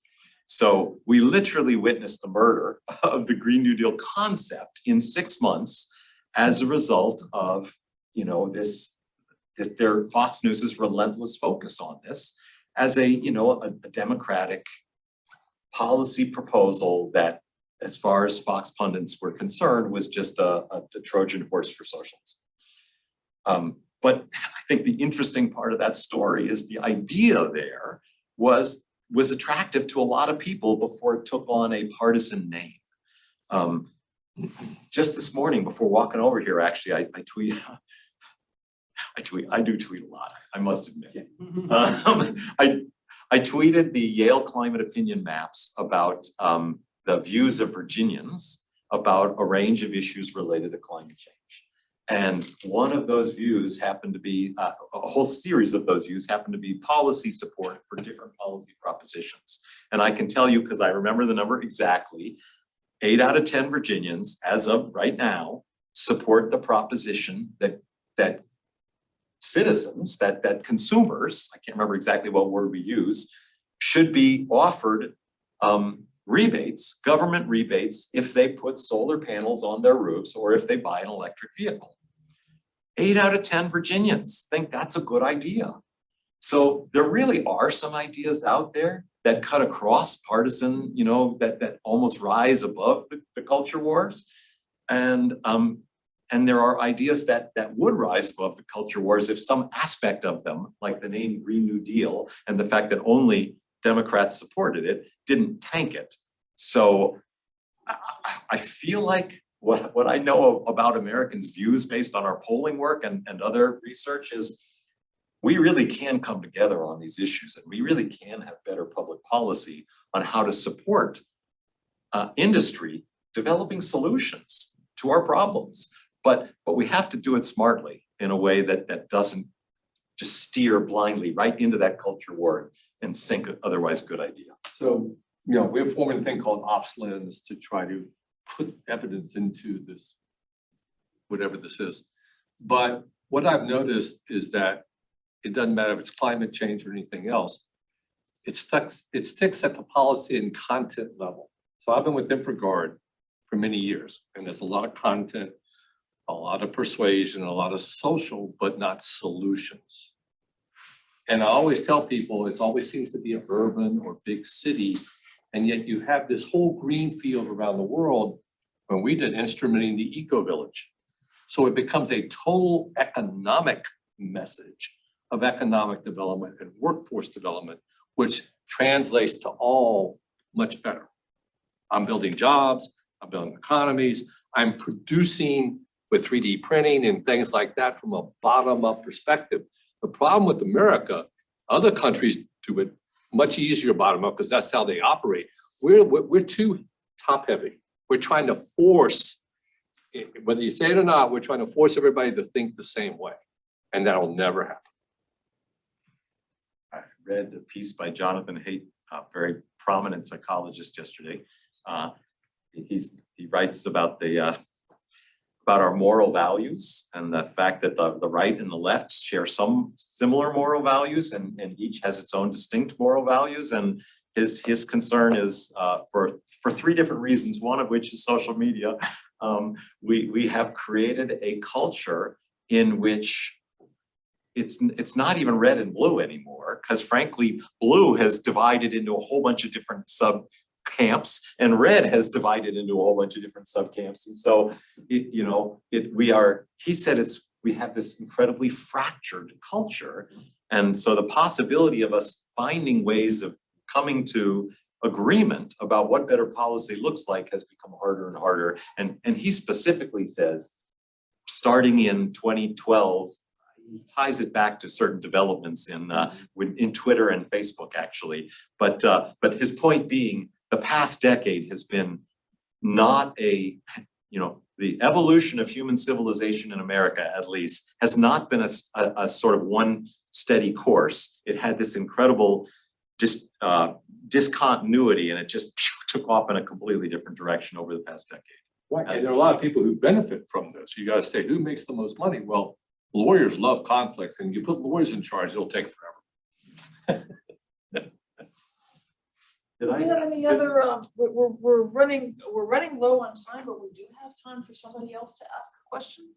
So we literally witnessed the murder of the Green New Deal concept in 6 months as a result of, their Fox News's relentless focus on this as a democratic policy proposal that, as far as Fox pundits were concerned, was just a Trojan horse for socialism. But I think the interesting part of that story is the idea there was attractive to a lot of people before it took on a partisan name. Just this morning, before walking over here, actually, I do tweet a lot, I must admit. I tweeted the Yale climate opinion maps about the views of Virginians about a range of issues related to climate change. And one of those views happened to be, a whole series of those views happened to be policy support for different policy propositions. And I can tell you, because I remember the number exactly, 8 out of 10 Virginians, as of right now, support the proposition that citizens, that consumers, I can't remember exactly what word we use, should be offered rebates, government rebates, if they put solar panels on their roofs or if they buy an electric vehicle. 8 out of 10 Virginians think that's a good idea. So there really are some ideas out there that cut across partisan, that almost rise above the culture wars. And there are ideas that would rise above the culture wars if some aspect of them, like the name Green New Deal and the fact that only Democrats supported it, didn't tank it. So I feel like what I know about Americans' views based on our polling work and other research is we really can come together on these issues, and we really can have better public policy on how to support industry developing solutions to our problems. But we have to do it smartly in a way that doesn't just steer blindly right into that culture war and sink an otherwise good idea. So, we're forming a thing called Ops Lens to try to put evidence into this, whatever this is. But what I've noticed is that it doesn't matter if it's climate change or anything else, it sticks at the policy and content level. So I've been with InfraGard for many years, and there's a lot of content, a lot of persuasion, a lot of social, but not solutions. And I always tell people, it always seems to be an urban or big city, and yet you have this whole green field around the world when we did instrumenting the eco-village. So it becomes a total economic message of economic development and workforce development, which translates to all much better. I'm building jobs, I'm building economies, I'm producing with 3D printing and things like that from a bottom-up perspective. The problem with America, other countries do it much easier bottom up because that's how they operate. We're too top heavy. We're trying to force, whether you say it or not, we're trying to force everybody to think the same way, and that'll never happen. read a piece by Jonathan Haidt, a very prominent psychologist yesterday. He writes about about our moral values and the fact that the right and the left share some similar moral values, and each has its own distinct moral values. And his concern is for three different reasons, one of which is social media. We have created a culture in which it's not even red and blue anymore, because frankly, blue has divided into a whole bunch of different sub camps, and red has divided into a whole bunch of different sub camps. And so he said we have this incredibly fractured culture. And so the possibility of us finding ways of coming to agreement about what better policy looks like has become harder and harder. And he specifically says, starting in 2012, he ties it back to certain developments in Twitter and Facebook, actually. But his point being, the past decade has been not the evolution of human civilization in America, at least, has not been a sort of one steady course. It had this incredible discontinuity, and it just took off in a completely different direction over the past decade. Right, and there are a lot of people who benefit from this. You gotta say, who makes the most money? Well, lawyers love conflicts, and you put lawyers in charge, it'll take forever. Do you have any other, we're running low on time, but we do have time for somebody else to ask a question.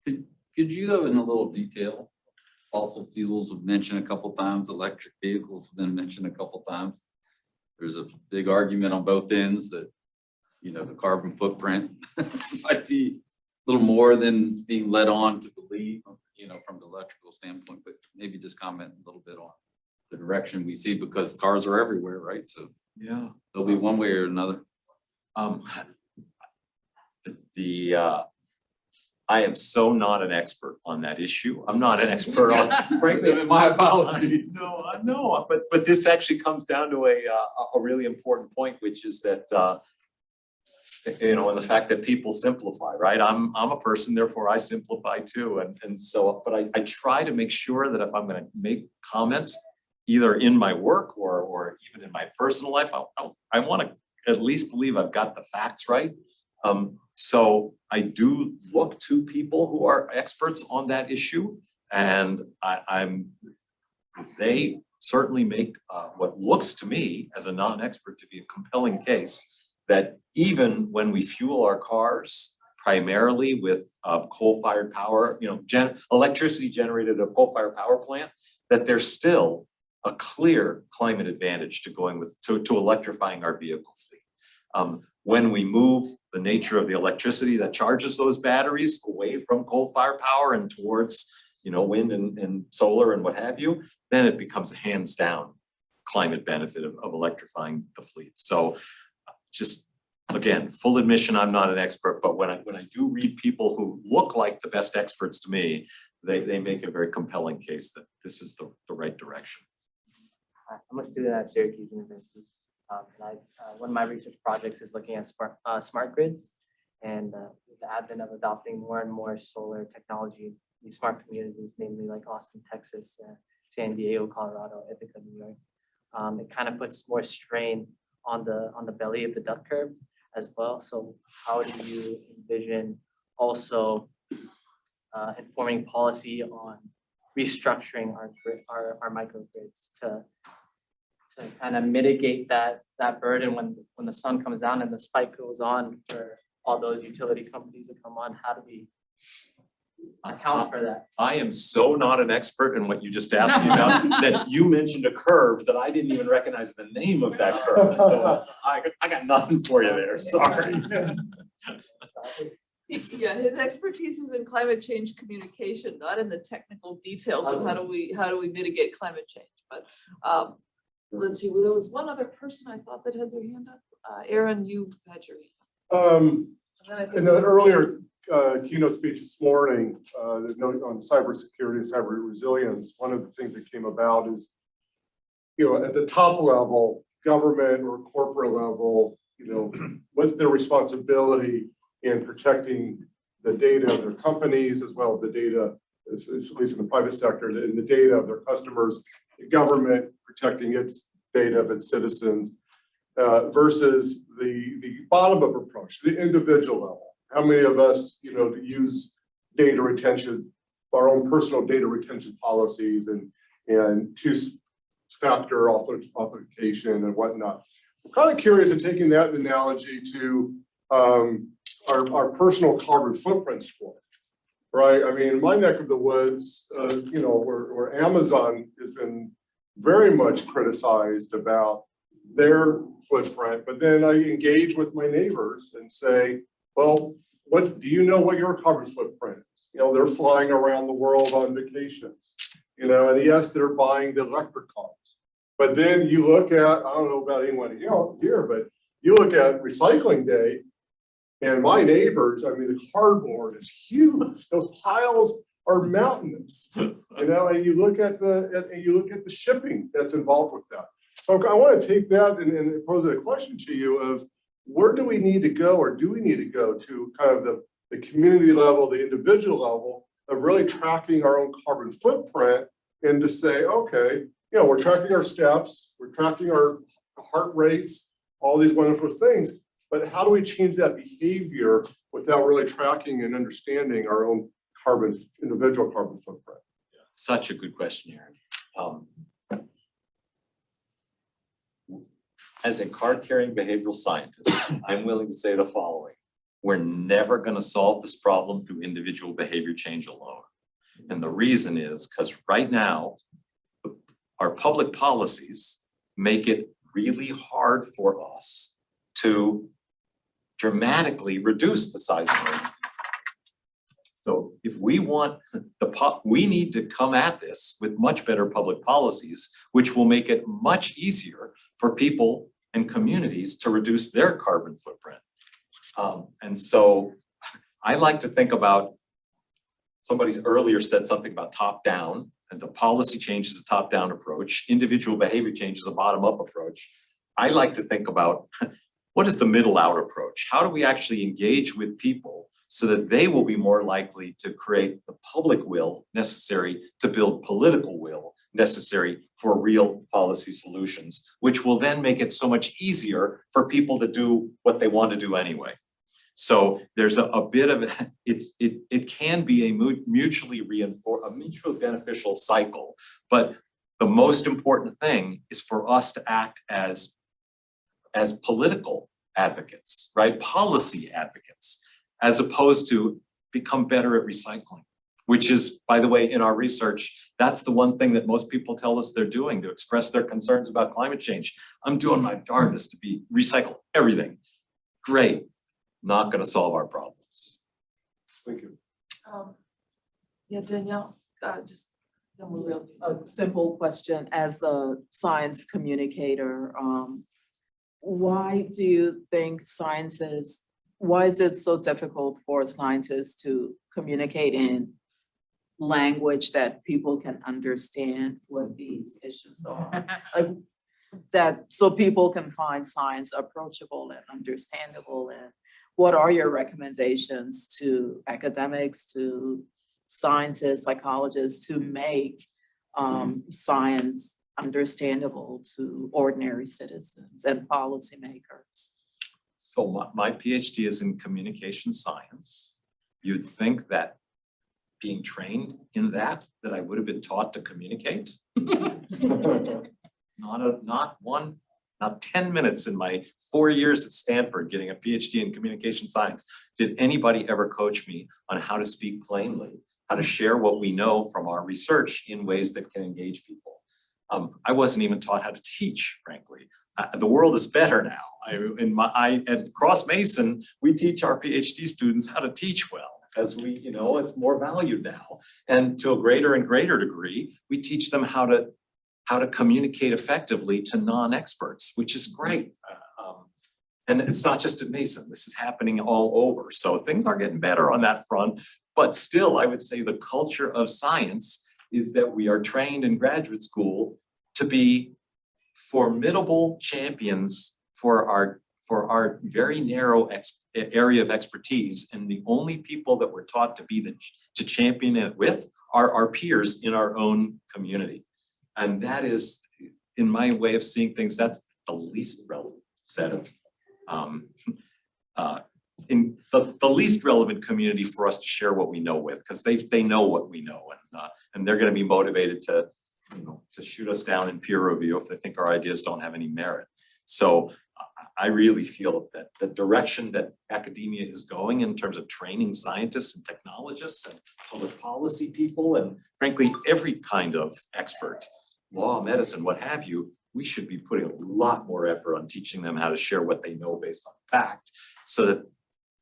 Could you go in a little detail? Fossil fuels have mentioned a couple times, electric vehicles have been mentioned a couple times. There's a big argument on both ends that, the carbon footprint might be a little more than being led on to believe, from the electrical standpoint, but maybe just comment a little bit on the direction we see, because cars are everywhere, right? So Yeah. there'll be one way or another. I am so not an expert on that issue. I'm not an expert on, frankly, My apologies. No, but this actually comes down to a really important point, which is that, and the fact that people simplify, right? I'm a person, therefore I simplify too. And so, but I try to make sure that if I'm going to make comments, either in my work or even in my personal life, I want to at least believe I've got the facts right. So I do look to people who are experts on that issue, and they certainly make what looks to me as a non-expert to be a compelling case that even when we fuel our cars primarily with coal-fired power, electricity generated at a coal-fired power plant, that there's still a clear climate advantage to going to electrifying our vehicle fleet. When we move the nature of the electricity that charges those batteries away from coal-fired power and towards, wind and solar and what have you, then it becomes a hands down climate benefit of electrifying the fleet. So just again, full admission, I'm not an expert, but when I do read people who look like the best experts to me, they make a very compelling case that this is the right direction. I'm a student at Syracuse University. One of my research projects is looking at smart grids, and with the advent of adopting more and more solar technology, these smart communities, namely like Austin, Texas, San Diego, Colorado, Ithaca, New York, it kind of puts more strain on the belly of the duck curve as well. So how do you envision also informing policy on restructuring our microgrids to kind of mitigate that burden when the sun comes down and the spike goes on for all those utility companies that come on? How do we account for that? I am so not an expert in what you just asked me about that you mentioned a curve that I didn't even recognize the name of that curve. So I got nothing for you there. Sorry. Yeah, his expertise is in climate change communication, not in the technical details of how do we mitigate climate change. But let's see, there was one other person I thought that had their hand up. Aaron, you had your hand up. In an earlier keynote speech this morning, the note on cybersecurity and cyber resilience, one of the things that came about is, at the top level, government or corporate level, what's their responsibility in protecting the data of their companies as well as the data at least in the private sector, in the data of their customers, the government protecting its data of its citizens, versus the bottom-up approach, the individual level. How many of us, use data retention, our own personal data retention policies and two-factor authentication and whatnot? I'm kind of curious in taking that analogy to our personal carbon footprint score, right? I mean, in my neck of the woods, where Amazon has been very much criticized about their footprint, but then I engage with my neighbors and say, well, what do you know what your carbon footprint is? They're flying around the world on vacations, and yes, they're buying the electric cars. But then you look at, I don't know about anyone here, but you look at recycling day, and my neighbors, I mean, the cardboard is huge. Those piles are mountainous, and you look at the shipping that's involved with that. So I want to take that and pose a question to you of where do we need to go, or do we need to go to kind of the community level, the individual level of really tracking our own carbon footprint, and to say, okay, we're tracking our steps, we're tracking our heart rates, all these wonderful things, but how do we change that behavior without really tracking and understanding our own individual carbon footprint? Such a good question, Aaron. As a card-carrying behavioral scientist, I'm willing to say the following. We're never going to solve this problem through individual behavior change alone. And the reason is because right now, our public policies make it really hard for us to dramatically reduce the size of it. So if we want we need to come at this with much better public policies, which will make it much easier for people and communities to reduce their carbon footprint. And so I like to think about, somebody earlier said something about top-down, and the policy change is a top-down approach. Individual behavior change is a bottom-up approach. I like to think about what is the middle-out approach? How do we actually engage with people so that they will be more likely to create the public will necessary to build political will necessary for real policy solutions, which will then make it so much easier for people to do what they want to do anyway. So there's a bit of it can be a mutually beneficial cycle, but the most important thing is for us to act as political advocates, right? Policy advocates, as opposed to become better at recycling, which is, by the way, in our research, that's the one thing that most people tell us they're doing to express their concerns about climate change. I'm doing my darndest to recycle everything. Great, not going to solve our problems. Thank you. Yeah, Danielle, just A simple question, as a science communicator, why do you think why is it so difficult for scientists to communicate in language that people can understand what these issues are? Like that, so people can find science approachable and understandable. And what are your recommendations to academics, to scientists, psychologists, to make science understandable to ordinary citizens and policymakers? So my PhD is in communication science. You'd think that being trained in that I would have been taught to communicate. Not 10 minutes in my 4 years at Stanford getting a PhD in communication science did anybody ever coach me on how to speak plainly, how to share what we know from our research in ways that can engage people. I wasn't even taught how to teach, frankly. The world is better now. At Cross Mason, we teach our PhD students how to teach well, because it's more valued now. And to a greater and greater degree, we teach them how to communicate effectively to non-experts, which is great. And it's not just at Mason, this is happening all over. So things are getting better on that front, but still, I would say the culture of science is that we are trained in graduate school to be formidable champions for for our very narrow area of expertise. And the only people that we're taught to be to champion it with are our peers in our own community. And that is, in my way of seeing things, that's the least relevant set of, in the least relevant community for us to share what we know with, because they know what we know, and they're going to be motivated to, to shoot us down in peer review if they think our ideas don't have any merit. So I really feel that the direction that academia is going in terms of training scientists and technologists and public policy people, and frankly, every kind of expert, law, medicine, what have you, we should be putting a lot more effort on teaching them how to share what they know based on fact, so that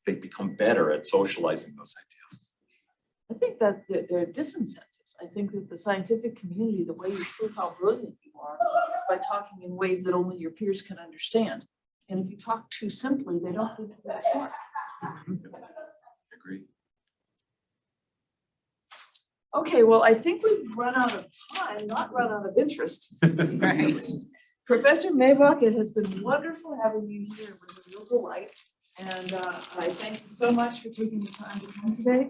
they become better at socializing those ideas. I think that there are disincentives. I think that the scientific community, the way you prove how brilliant you are is by talking in ways that only your peers can understand. And if you talk too simply, they don't think you're that smart. Agree. Okay, well, I think we've run out of time, not run out of interest. Right. Professor Maibach, it has been wonderful having you here. It was a real delight. And I thank you so much for taking the time to come today.